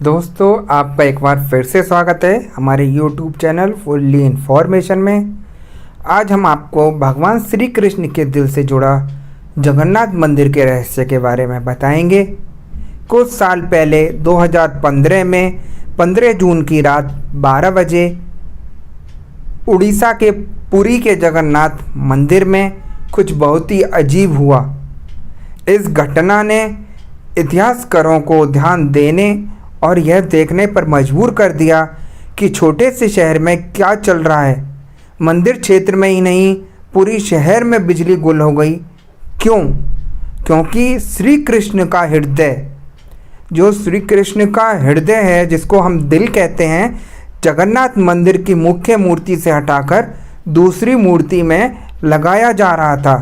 दोस्तों, आपका एक बार फिर से स्वागत है हमारे YouTube चैनल फुल्ली इन्फॉर्मेशन में। आज हम आपको भगवान श्री कृष्ण के दिल से जुड़ा जगन्नाथ मंदिर के रहस्य के बारे में बताएंगे। कुछ साल पहले 2015 में 15 जून की रात 12 बजे उड़ीसा के पुरी के जगन्नाथ मंदिर में कुछ बहुत ही अजीब हुआ। इस घटना ने इतिहासकारों को ध्यान देने और यह देखने पर मजबूर कर दिया कि छोटे से शहर में क्या चल रहा है। मंदिर क्षेत्र में ही नहीं, पूरी शहर में बिजली गुल हो गई। क्यों? क्योंकि श्री कृष्ण का हृदय, जो श्री कृष्ण का हृदय है, जिसको हम दिल कहते हैं, जगन्नाथ मंदिर की मुख्य मूर्ति से हटाकर दूसरी मूर्ति में लगाया जा रहा था।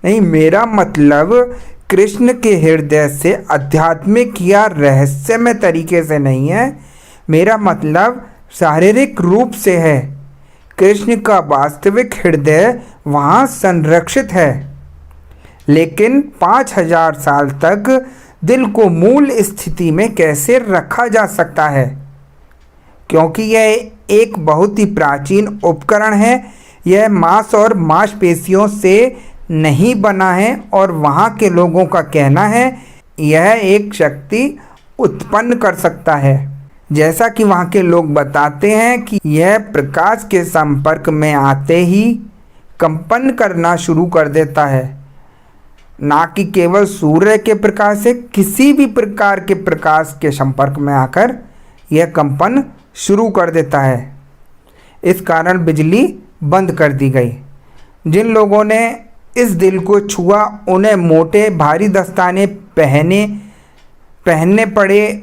नहीं, मेरा मतलब कृष्ण के हृदय से आध्यात्मिक या रहस्यमय तरीके से नहीं है। मेरा मतलब शारीरिक रूप से है। कृष्ण का वास्तविक हृदय वहाँ संरक्षित है, लेकिन 5000 साल तक दिल को मूल स्थिति में कैसे रखा जा सकता है? क्योंकि यह एक बहुत ही प्राचीन उपकरण है। यह मांस और मांसपेशियों से नहीं बना है और वहाँ के लोगों का कहना है यह एक शक्ति उत्पन्न कर सकता है। जैसा कि वहाँ के लोग बताते हैं कि यह प्रकाश के संपर्क में आते ही कंपन करना शुरू कर देता है। ना कि केवल सूर्य के प्रकाश से, किसी भी प्रकार के प्रकाश के संपर्क में आकर यह कंपन शुरू कर देता है। इस कारण बिजली बंद कर दी गई। जिन लोगों ने इस दिल को छुआ, उन्हें मोटे भारी दस्ताने पहनने पड़े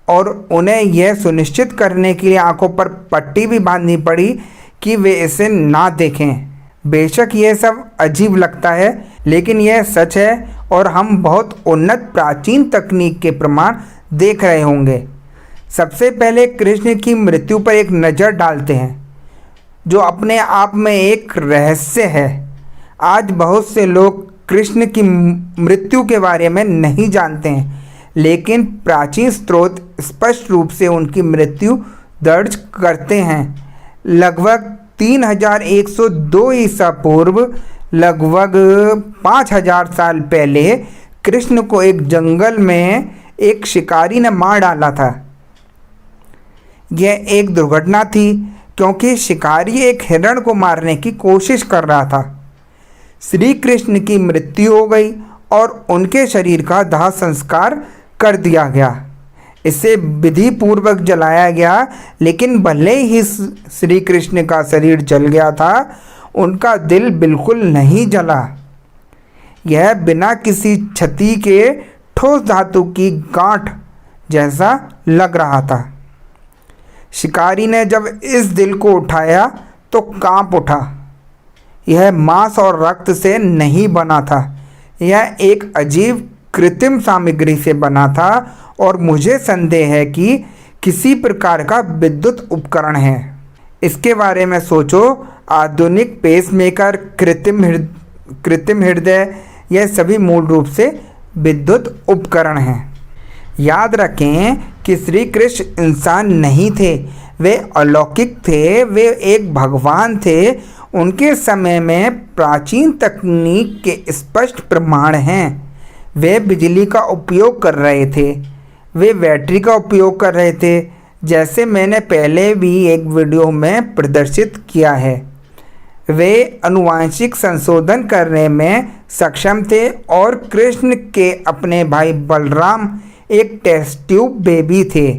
और उन्हें यह सुनिश्चित करने के लिए आंखों पर पट्टी भी बांधनी पड़ी कि वे इसे ना देखें। बेशक यह सब अजीब लगता है, लेकिन यह सच है और हम बहुत उन्नत प्राचीन तकनीक के प्रमाण देख रहे होंगे। सबसे पहले कृष्ण की मृत्यु पर एक नज़र डालते हैं, जो अपने आप में एक रहस्य है। आज बहुत से लोग कृष्ण की मृत्यु के बारे में नहीं जानते हैं, लेकिन प्राचीन स्रोत स्पष्ट रूप से उनकी मृत्यु दर्ज करते हैं। लगभग 3102 ईसा पूर्व, लगभग 5000 साल पहले कृष्ण को एक जंगल में एक शिकारी ने मार डाला था। यह एक दुर्घटना थी, क्योंकि शिकारी एक हिरण को मारने की कोशिश कर रहा था। श्री कृष्ण की मृत्यु हो गई और उनके शरीर का दाह संस्कार कर दिया गया। इसे विधि पूर्वक जलाया गया, लेकिन भले ही श्री कृष्ण का शरीर जल गया था, उनका दिल बिल्कुल नहीं जला। यह बिना किसी क्षति के ठोस धातु की गांठ जैसा लग रहा था। शिकारी ने जब इस दिल को उठाया तो कांप उठा। यह मांस और रक्त से नहीं बना था। यह एक अजीब कृत्रिम सामग्री से बना था और मुझे संदेह है कि किसी प्रकार का विद्युत उपकरण है। इसके बारे में सोचो। आधुनिक पेसमेकर, कृत्रिम हृदय, यह सभी मूल रूप से विद्युत उपकरण हैं। याद रखें कि श्री कृष्ण इंसान नहीं थे, वे अलौकिक थे, वे एक भगवान थे। उनके समय में प्राचीन तकनीक के स्पष्ट प्रमाण हैं। वे बिजली का उपयोग कर रहे थे, वे बैटरी का उपयोग कर रहे थे, जैसे मैंने पहले भी एक वीडियो में प्रदर्शित किया है। वे आनुवांशिक संशोधन करने में सक्षम थे और कृष्ण के अपने भाई बलराम एक टेस्ट ट्यूब बेबी थे।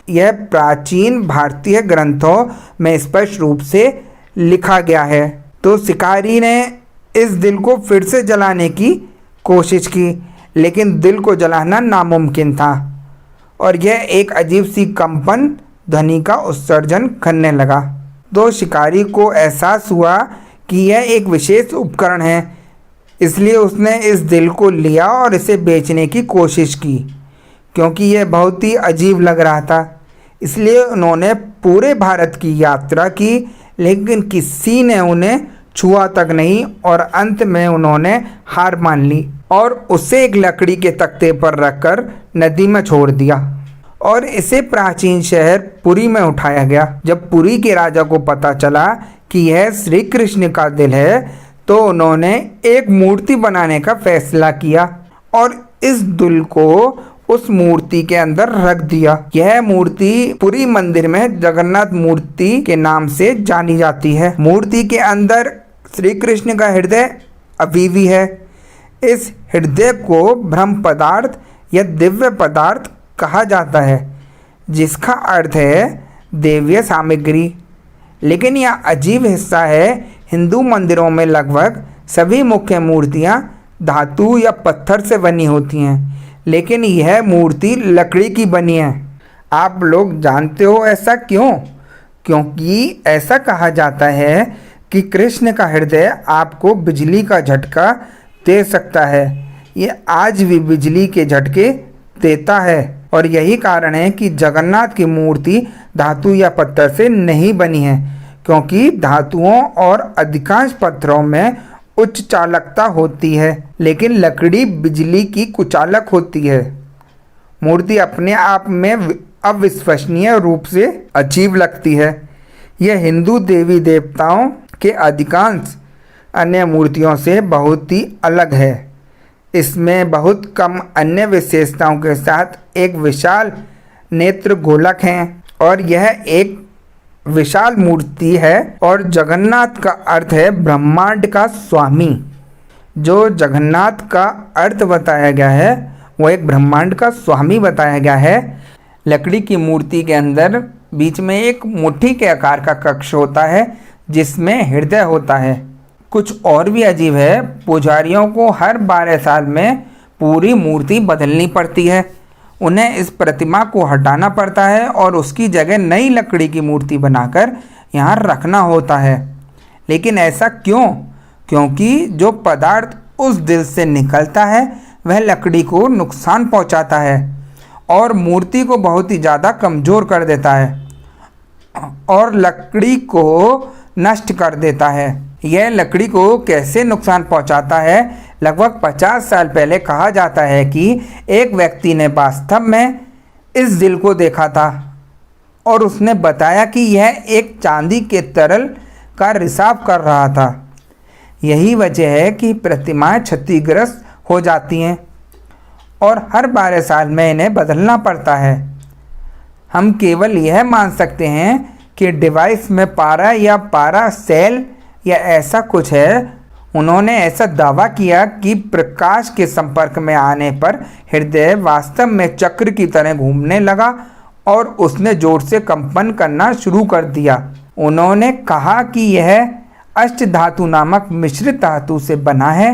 यह प्राचीन भारतीय ग्रंथों में स्पष्ट रूप से लिखा गया है। तो शिकारी ने इस दिल को फिर से जलाने की कोशिश की, लेकिन दिल को जलाना नामुमकिन था और यह एक अजीब सी कंपन ध्वनि का उत्सर्जन करने लगा। तो शिकारी को एहसास हुआ कि यह एक विशेष उपकरण है, इसलिए उसने इस दिल को लिया और इसे बेचने की कोशिश की। क्योंकि यह बहुत ही अजीब लग रहा था, इसलिए उन्होंने पूरे भारत की यात्रा की, लेकिन किसी ने उन्हें छुआ तक नहीं और अंत में उन्होंने हार मान ली और उसे एक लकड़ी के तख्ते पर रखकर नदी में छोड़ दिया और इसे प्राचीन शहर पुरी में उठाया गया। जब पुरी के राजा को पता चला कि यह श्री कृष्ण का दिल है तो उन्होंने एक मूर्ति बनाने का फैसला किया और इस दिल को उस मूर्ति के अंदर रख दिया। यह मूर्ति पुरी मंदिर में जगन्नाथ मूर्ति के नाम से जानी जाती है। मूर्ति के अंदर श्री कृष्ण का हृदय अभी भी है। इस हृदय को ब्रह्म पदार्थ या दिव्य पदार्थ कहा जाता है, जिसका अर्थ है देवीय सामग्री। लेकिन यह अजीब हिस्सा है, हिंदू मंदिरों में लगभग सभी मुख्य मूर्तियां धातु या पत्थर से बनी होती हैं, लेकिन यह मूर्ति लकड़ी की बनी है। आप लोग जानते हो ऐसा क्यों? क्योंकि ऐसा कहा जाता है कि कृष्ण का हृदय आपको बिजली का झटका दे सकता है। ये आज भी बिजली के झटके देता है और यही कारण है कि जगन्नाथ की मूर्ति धातु या पत्थर से नहीं बनी है, क्योंकि धातुओं और अधिकांश पत्थरों में उच्च चालकता होती है, लेकिन लकड़ी बिजली की कुचालक होती है। मूर्ति अपने आप में अविश्वसनीय रूप से अजीब लगती है। यह हिंदू देवी देवताओं के अधिकांश अन्य मूर्तियों से बहुत ही अलग है। इसमें बहुत कम अन्य विशेषताओं के साथ एक विशाल नेत्र गोलक हैं और यह एक विशाल मूर्ति है और जगन्नाथ का अर्थ है ब्रह्मांड का स्वामी। जो जगन्नाथ का अर्थ बताया गया है वो एक ब्रह्मांड का स्वामी बताया गया है। लकड़ी की मूर्ति के अंदर बीच में एक मुट्ठी के आकार का कक्ष होता है जिसमें हृदय होता है। कुछ और भी अजीब है, पुजारियों को हर 12 साल में पूरी मूर्ति बदलनी पड़ती है। उन्हें इस प्रतिमा को हटाना पड़ता है और उसकी जगह नई लकड़ी की मूर्ति बनाकर यहाँ रखना होता है। लेकिन ऐसा क्यों? क्योंकि जो पदार्थ उस दिल से निकलता है वह लकड़ी को नुकसान पहुँचाता है और मूर्ति को बहुत ही ज़्यादा कमज़ोर कर देता है और लकड़ी को नष्ट कर देता है। यह लकड़ी को कैसे नुकसान पहुंचाता है? लगभग 50 साल पहले कहा जाता है कि एक व्यक्ति ने वास्तव में इस दिल को देखा था और उसने बताया कि यह एक चांदी के तरल का रिसाव कर रहा था। यही वजह है कि प्रतिमाएं क्षतिग्रस्त हो जाती हैं और हर 12 साल में इन्हें बदलना पड़ता है। हम केवल यह मान सकते हैं कि डिवाइस में पारा या पारा सेल या ऐसा कुछ है। उन्होंने ऐसा दावा किया कि प्रकाश के संपर्क में आने पर हृदय वास्तव में चक्र की तरह घूमने लगा और उसने जोर से कंपन करना शुरू कर दिया। उन्होंने कहा कि यह अष्टधातु नामक मिश्रित धातु से बना है।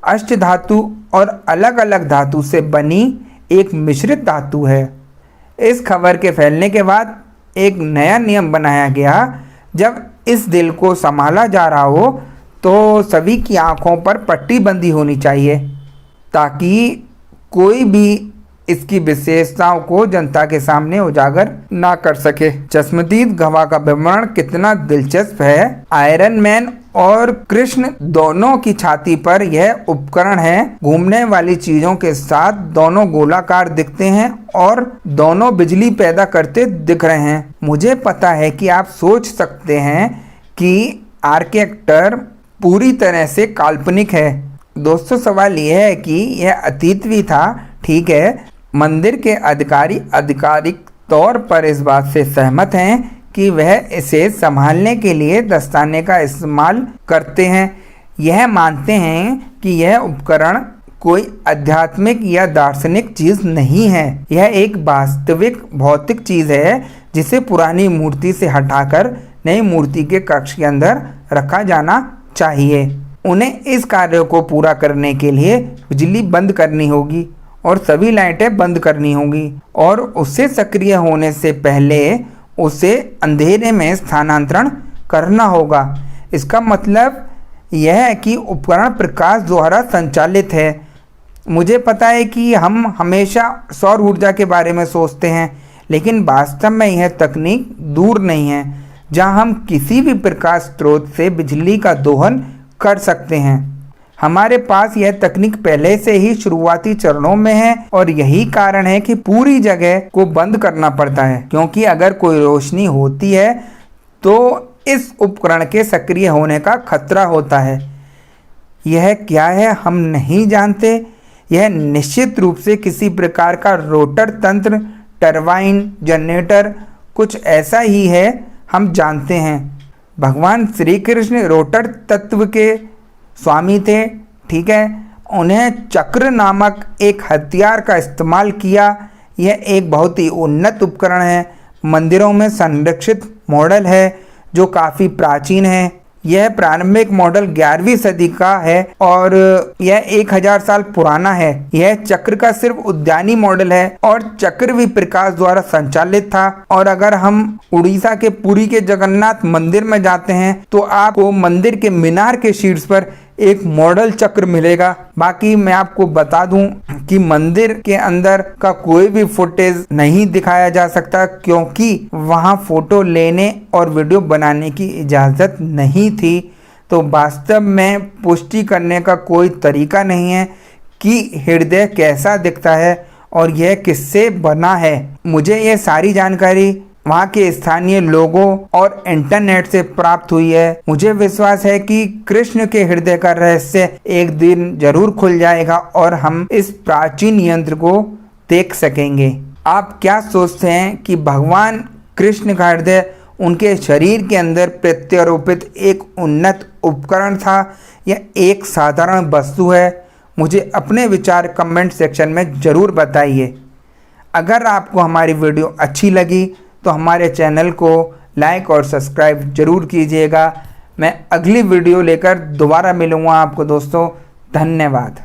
अष्टधातु और अलग अलग धातु से बनी एक मिश्रित धातु है। इस खबर के फैलने के बाद एक नया नियम बनाया गया। जब इस दिल को संभाला जा रहा हो तो सभी की आंखों पर पट्टी बंदी होनी चाहिए ताकि कोई भी इसकी विशेषताओं को जनता के सामने उजागर ना कर सके। चश्मदीद गवाह का विवरण कितना दिलचस्प है। आयरन मैन और कृष्ण दोनों की छाती पर यह उपकरण है। घूमने वाली चीजों के साथ दोनों गोलाकार दिखते हैं और दोनों बिजली पैदा करते दिख रहे हैं। मुझे पता है कि आप सोच सकते हैं कि आर्किटेक्चर पूरी तरह से काल्पनिक है। दोस्तों, सवाल यह है कि यह अतीत भी था, ठीक है। मंदिर के अधिकारी आधिकारिक तौर पर इस बात से सहमत हैं कि वह इसे संभालने के लिए दस्ताने का इस्तेमाल करते हैं। यह मानते हैं कि यह उपकरण कोई आध्यात्मिक या दार्शनिक चीज़ नहीं है। यह एक वास्तविक भौतिक चीज़ है जिसे पुरानी मूर्ति से हटाकर नई मूर्ति के कक्ष के अंदर रखा जाना चाहिए। उन्हें इस कार्य को पूरा करने के लिए बिजली बंद करनी होगी और सभी लाइटें बंद करनी होगी और उससे सक्रिय होने से पहले उसे अंधेरे में स्थानांतरण करना होगा। इसका मतलब यह है कि उपकरण प्रकाश द्वारा संचालित है। मुझे पता है कि हम हमेशा सौर ऊर्जा के बारे में सोचते हैं, लेकिन वास्तव में यह तकनीक दूर नहीं है। जहां हम किसी भी प्रकाश स्रोत से बिजली का दोहन कर सकते हैं। हमारे पास यह तकनीक पहले से ही शुरुआती चरणों में है और यही कारण है कि पूरी जगह को बंद करना पड़ता है, क्योंकि अगर कोई रोशनी होती है तो इस उपकरण के सक्रिय होने का खतरा होता है। यह क्या है हम नहीं जानते। यह निश्चित रूप से किसी प्रकार का रोटर तंत्र, टरबाइन, जनरेटर, कुछ ऐसा ही है, हम जानते हैं। भगवान श्री कृष्ण रोटर तत्व के स्वामी थे, ठीक है। उन्हें चक्र नामक एक हथियार का इस्तेमाल किया। यह एक बहुत ही उन्नत उपकरण है। मंदिरों में संरक्षित मॉडल है जो काफ़ी प्राचीन है। यह प्रारंभिक मॉडल 11वीं सदी का है और यह 1000 साल पुराना है। यह चक्र का सिर्फ उद्यानी मॉडल है और चक्र भी प्रकाश द्वारा संचालित था। और अगर हम उड़ीसा के पुरी के जगन्नाथ मंदिर में जाते हैं तो आपको मंदिर के मीनार के शीर्ष पर एक मॉडल चक्र मिलेगा। बाकी मैं आपको बता दूं कि मंदिर के अंदर का कोई भी फुटेज नहीं दिखाया जा सकता, क्योंकि वहां फोटो लेने और वीडियो बनाने की इजाज़त नहीं थी। तो वास्तव में पुष्टि करने का कोई तरीका नहीं है कि हृदय कैसा दिखता है और यह किससे बना है। मुझे ये सारी जानकारी वहाँ के स्थानीय लोगों और इंटरनेट से प्राप्त हुई है। मुझे विश्वास है कि कृष्ण के हृदय का रहस्य एक दिन जरूर खुल जाएगा और हम इस प्राचीन यंत्र को देख सकेंगे। आप क्या सोचते हैं कि भगवान कृष्ण का हृदय उनके शरीर के अंदर प्रत्यारोपित एक उन्नत उपकरण था या एक साधारण वस्तु है? मुझे अपने विचार कमेंट सेक्शन में ज़रूर बताइए। अगर आपको हमारी वीडियो अच्छी लगी तो हमारे चैनल को लाइक और सब्सक्राइब जरूर कीजिएगा। मैं अगली वीडियो लेकर दोबारा मिलूँगा आपको दोस्तों। धन्यवाद।